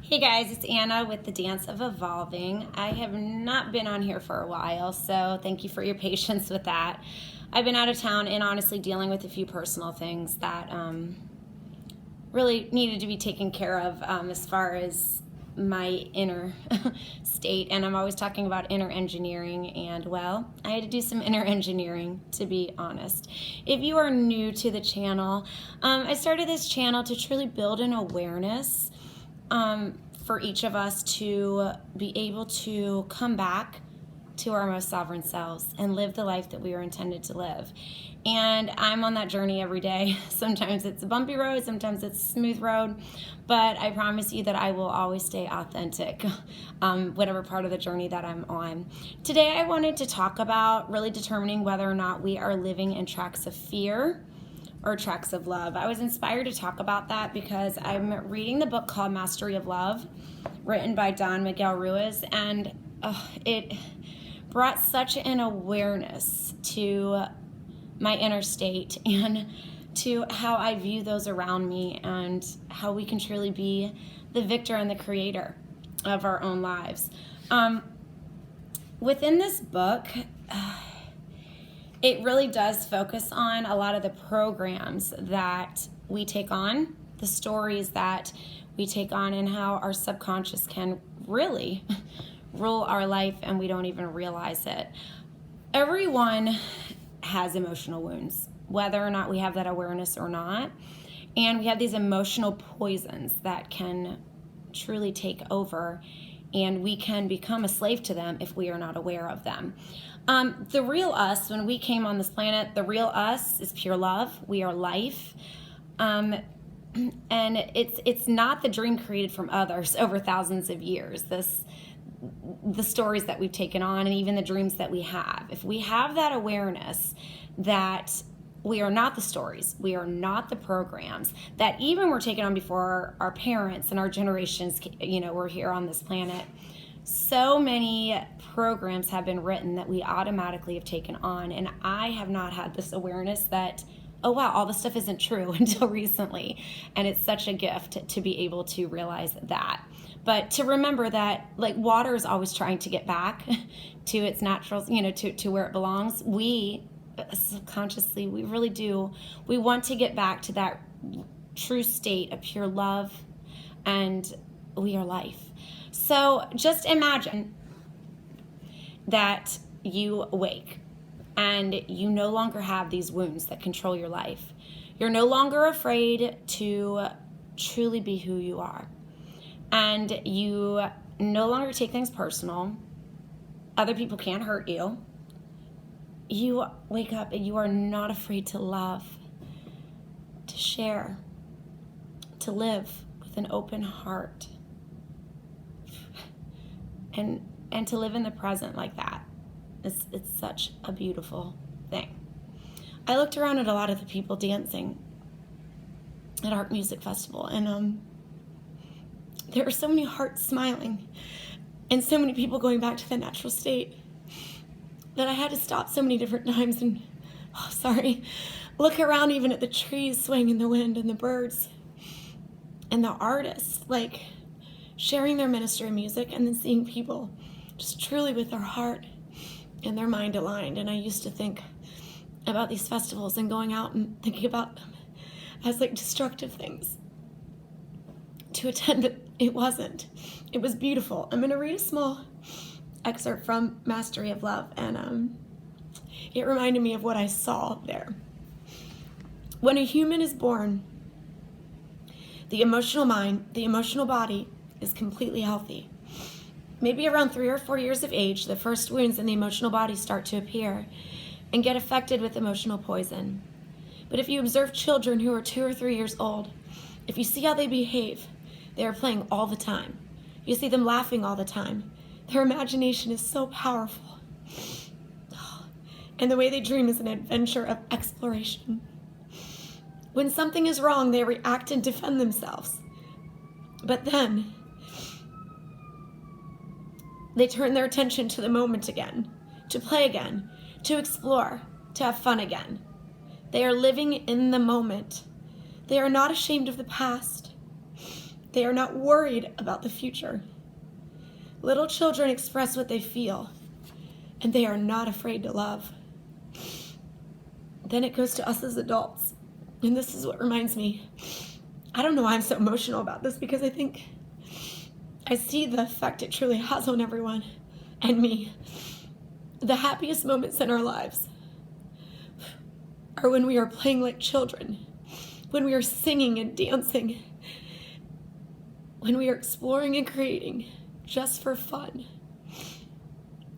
Hey guys, it's Anna with the Dance of Evolving. I have not been on here for a while, so thank you for your patience with that. I've been out of town and honestly dealing with a few personal things that really needed to be taken care of as far as my inner state. And I'm always talking about inner engineering, and well, I had to do some inner engineering, to be honest. If you are new to the channel, I started this channel to truly build an awareness for each of us to be able to come back to our most sovereign selves and live the life that we were intended to live. And I'm on that journey every day. Sometimes it's a bumpy road, sometimes it's a smooth road, but I promise you that I will always stay authentic, whatever part of the journey that I'm on. Today I wanted to talk about really determining whether or not we are living in tracks of fear or tracks of love. I was inspired to talk about that because I'm reading the book called Mastery of Love, written by Don Miguel Ruiz, and it brought such an awareness to my inner state and to how I view those around me and how we can truly be the victor and the creator of our own lives. Within this book, it really does focus on a lot of the programs that we take on, the stories that we take on, and how our subconscious can really rule our life and we don't even realize it. Everyone has emotional wounds, whether or not we have that awareness or not. And we have these emotional poisons that can truly take over, and we can become a slave to them if we are not aware of them. The real us, when we came on this planet, the real us is pure love. We are life. And it's not the dream created from others over thousands of years. The stories that we've taken on and even the dreams that we have. If we have that awareness that we are not the stories, we are not the programs that even were taken on before our parents and our generations, were here on this planet. So many programs have been written that we automatically have taken on, and I have not had this awareness that, oh wow, all this stuff isn't true until recently, and it's such a gift to be able to realize that. But to remember that, like, water is always trying to get back to its natural, to where it belongs. We subconsciously, we really do. We want to get back to that true state of pure love, and we are life. So just imagine that you awake and you no longer have these wounds that control your life. You're no longer afraid to truly be who you are. And you no longer take things personal. Other people can't hurt you. You wake up and you are not afraid to love, to share, to live with an open heart, and to live in the present like that. It's such a beautiful thing. I looked around at a lot of the people dancing at Art Music Festival, and there were so many hearts smiling and so many people going back to the natural state that I had to stop so many different times and, look around even at the trees swaying in the wind and the birds and the artists, like, sharing their ministry music, and then seeing people just truly with their heart and their mind aligned. And I used to think about these festivals and going out and thinking about them as like destructive things to attend, but it wasn't. It was beautiful. I'm going to read a small excerpt from Mastery of Love, and it reminded me of what I saw there. When a human is born, the emotional mind, the emotional body is completely healthy. Maybe around 3 or 4 years of age, the first wounds in the emotional body start to appear and get affected with emotional poison. But if you observe children who are 2 or 3 years old, if you see how they behave, they are playing all the time. You see them laughing all the time. Their imagination is so powerful. And the way they dream is an adventure of exploration. When something is wrong, they react and defend themselves. But then they turn their attention to the moment again, to play again, to explore, to have fun again. They are living in the moment. They are not ashamed of the past. They are not worried about the future. Little children express what they feel, and they are not afraid to love. Then it goes to us as adults. And this is what reminds me. I don't know why I'm so emotional about this, because I think I see the effect it truly has on everyone and me. The happiest moments in our lives are when we are playing like children, when we are singing and dancing, when we are exploring and creating just for fun.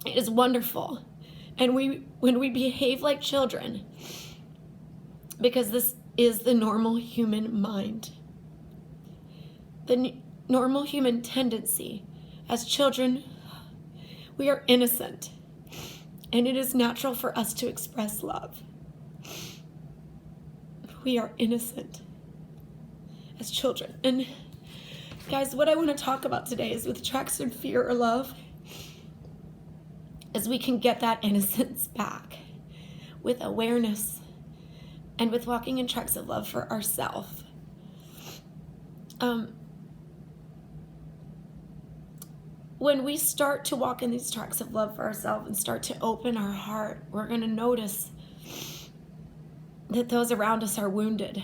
It is wonderful. And when we behave like children, because this is the normal human mind. The normal human tendency. As children, we are innocent, and it is natural for us to express love. We are innocent as children. And guys, what I want to talk about today is with tracks of fear or love, is we can get that innocence back with awareness and with walking in tracks of love for ourselves. When we start to walk in these tracks of love for ourselves and start to open our heart, we're going to notice that those around us are wounded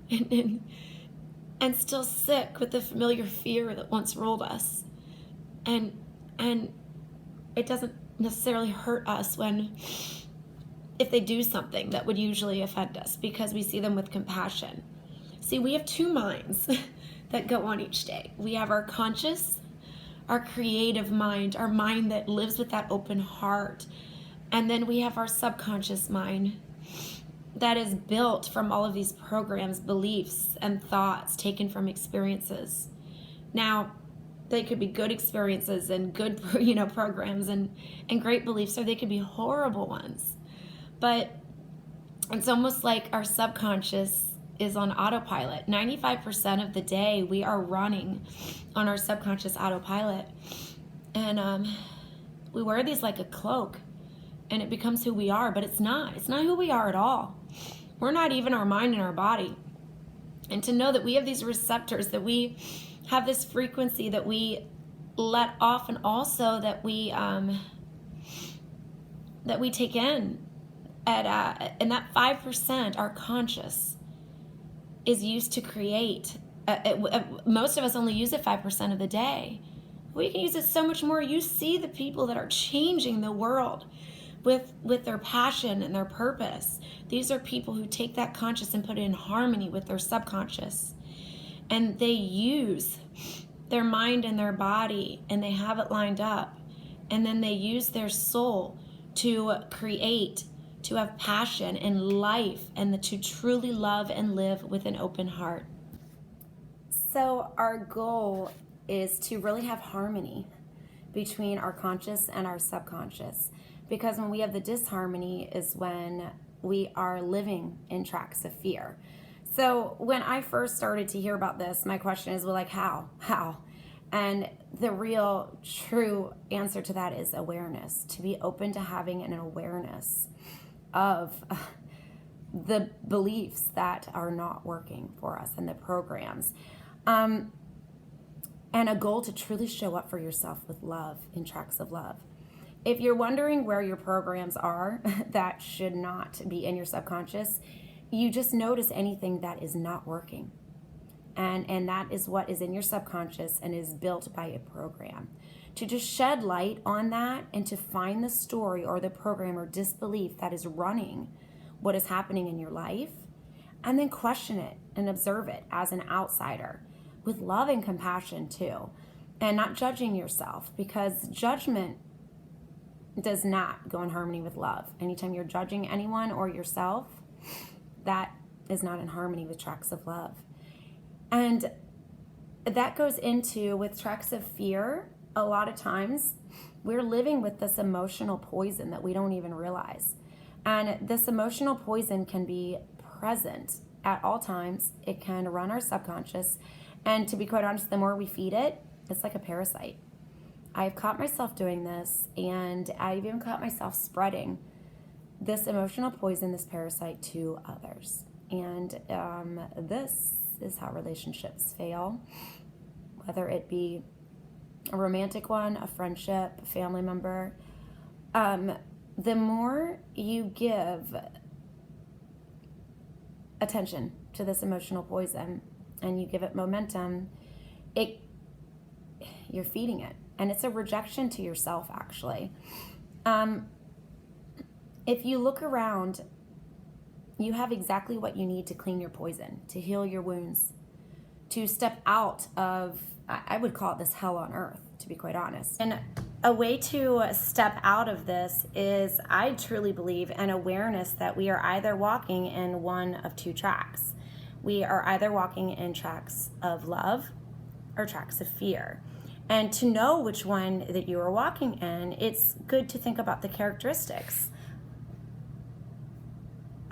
and still sick with the familiar fear that once ruled us. And it doesn't necessarily hurt us if they do something that would usually offend us, because we see them with compassion. See, we have two minds that go on each day. We have our conscious, our creative mind, our mind that lives with that open heart. And then we have our subconscious mind that is built from all of these programs, beliefs, and thoughts taken from experiences. Now, they could be good experiences and good, programs and great beliefs, or they could be horrible ones. But it's almost like our subconscious is on autopilot. 95% of the day we are running on our subconscious autopilot. And we wear these like a cloak, and it becomes who we are, but it's not. It's not who we are at all. We're not even our mind and our body. And to know that we have these receptors, that we have this frequency that we let off, and also that we take in and that 5%, our conscious, is used to create. Most of us only use it 5% of the day. We can use it so much more. You see the people that are changing the world with their passion and their purpose. These are people who take that conscious and put it in harmony with their subconscious. And they use their mind and their body, and they have it lined up. And then they use their soul to create, to have passion and life, and to truly love and live with an open heart. So our goal is to really have harmony between our conscious and our subconscious, because when we have the disharmony is when we are living in tracks of fear. So when I first started to hear about this, my question is, well, like, how? And the real true answer to that is awareness, to be open to having an awareness of the beliefs that are not working for us and the programs. And a goal to truly show up for yourself with love, in tracks of love. If you're wondering where your programs are that should not be in your subconscious, you just notice anything that is not working. And that is what is in your subconscious and is built by a program. To just shed light on that and to find the story or the program or disbelief that is running what is happening in your life, and then question it and observe it as an outsider with love and compassion too, and not judging yourself, because judgment does not go in harmony with love. Anytime you're judging anyone or yourself, that is not in harmony with tracks of love. And that goes into, with tracks of fear, a lot of times we're living with this emotional poison that we don't even realize. And this emotional poison can be present at all times. It can run our subconscious. And to be quite honest, the more we feed it, it's like a parasite. I've caught myself doing this, and I've even caught myself spreading this emotional poison, this parasite, to others. And this is how relationships fail. whether it be a romantic one, a friendship, a family member, the more you give attention to this emotional poison and you give it momentum, you're feeding it. And it's a rejection to yourself, actually. If you look around, you have exactly what you need to clean your poison, to heal your wounds, to step out of, I would call it this hell on earth, to be quite honest. And a way to step out of this is, I truly believe, an awareness that we are either walking in one of two tracks. We are either walking in tracks of love or tracks of fear. And to know which one that you are walking in, it's good to think about the characteristics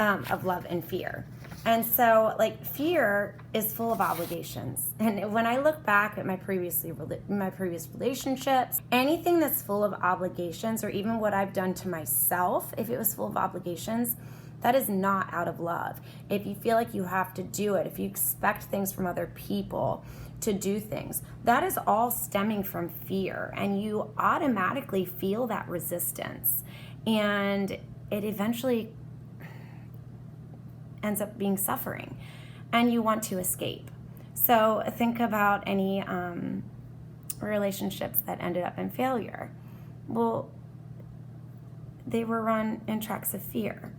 of love and fear. And so, like, fear is full of obligations. And when I look back at my previous relationships, anything that's full of obligations, or even what I've done to myself, if it was full of obligations, that is not out of love. If you feel like you have to do it, if you expect things from other people to do things, that is all stemming from fear. And you automatically feel that resistance. And it eventually ends up being suffering, and you want to escape. So think about any relationships that ended up in failure. Well, they were run in tracks of fear.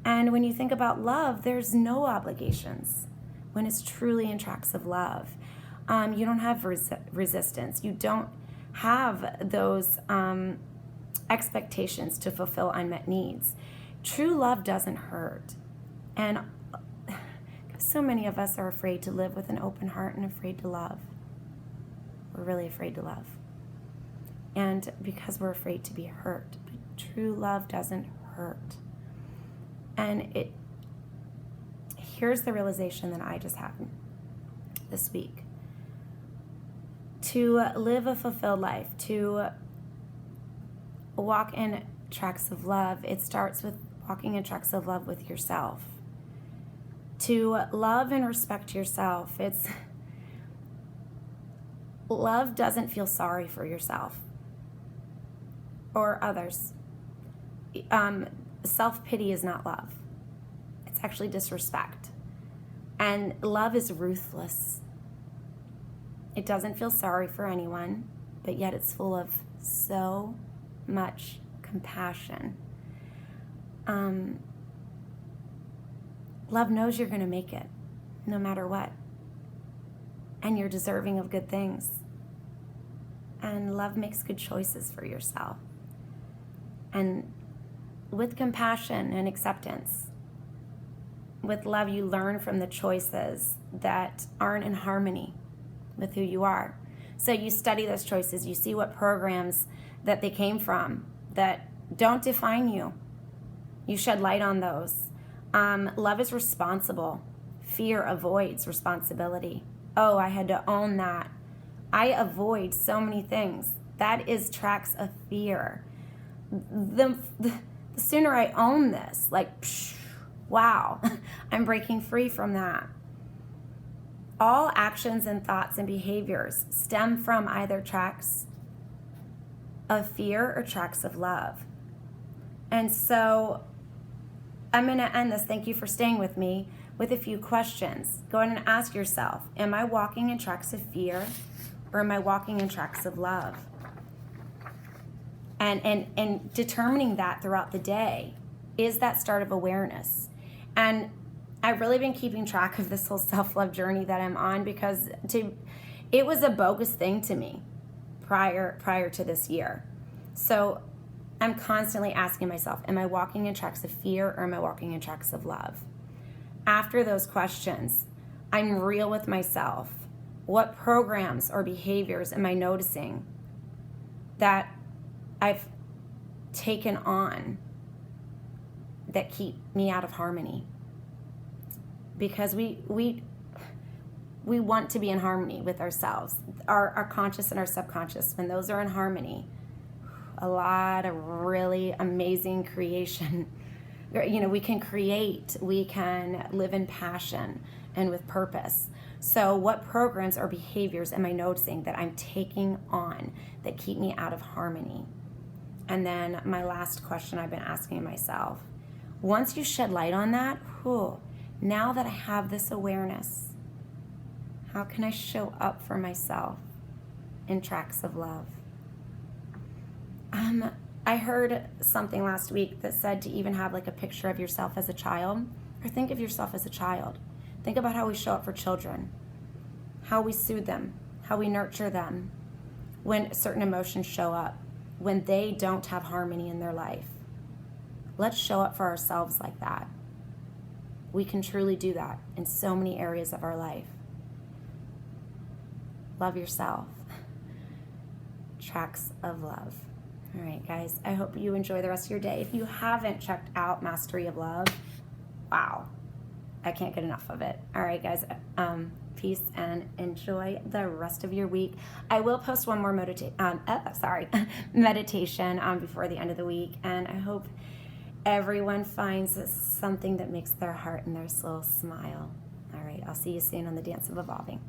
And when you think about love, there's no obligations when it's truly in tracks of love. You don't have resistance. You don't have those expectations to fulfill unmet needs. True love doesn't hurt. And so many of us are afraid to live with an open heart and afraid to love. We're really afraid to love. And because we're afraid to be hurt. But true love doesn't hurt. And here's the realization that I just had this week. To live a fulfilled life, to walk in tracks of love, it starts with walking in tracks of love with yourself. To love and respect yourself, love doesn't feel sorry for yourself or others. Self-pity is not love. It's actually disrespect. And love is ruthless. It doesn't feel sorry for anyone, but yet it's full of so much compassion. Love knows you're going to make it, no matter what. And you're deserving of good things. And love makes good choices for yourself. And with compassion and acceptance, with love, you learn from the choices that aren't in harmony with who you are. So you study those choices. You see what programs that they came from that don't define you. You shed light on those. Love is responsible. Fear avoids responsibility. Oh, I had to own that. I avoid so many things. That is tracks of fear. The sooner I own this, like, wow, I'm breaking free from that. All actions and thoughts and behaviors stem from either tracks of fear or tracks of love. And so I'm going to end this. Thank you for staying with me with a few questions. Go ahead and ask yourself, am I walking in tracks of fear or am I walking in tracks of love? And determining that throughout the day is that start of awareness. And I've really been keeping track of this whole self-love journey that I'm on because it was a bogus thing to me prior to this year. So I'm constantly asking myself, am I walking in tracks of fear or am I walking in tracks of love? After those questions, I'm real with myself. What programs or behaviors am I noticing that I've taken on that keep me out of harmony? Because we want to be in harmony with ourselves, our conscious and our subconscious. When those are in harmony, a lot of really amazing creation. You know, we can create, we can live in passion, and with purpose. So what programs or behaviors am I noticing that I'm taking on that keep me out of harmony? And then my last question I've been asking myself, once you shed light on that, now that I have this awareness, how can I show up for myself in tracks of love? I heard something last week that said to even have like a picture of yourself as a child, or think of yourself as a child. Think about how we show up for children, how we soothe them, how we nurture them when certain emotions show up, when they don't have harmony in their life. Let's show up for ourselves like that. We can truly do that in so many areas of our life. Love yourself. Tracks of love. All right, guys, I hope you enjoy the rest of your day. If you haven't checked out Mastery of Love, wow, I can't get enough of it. All right, guys, peace and enjoy the rest of your week. I will post one more meditation before the end of the week, and I hope everyone finds something that makes their heart and their soul smile. All right, I'll see you soon on the Dance of Evolving.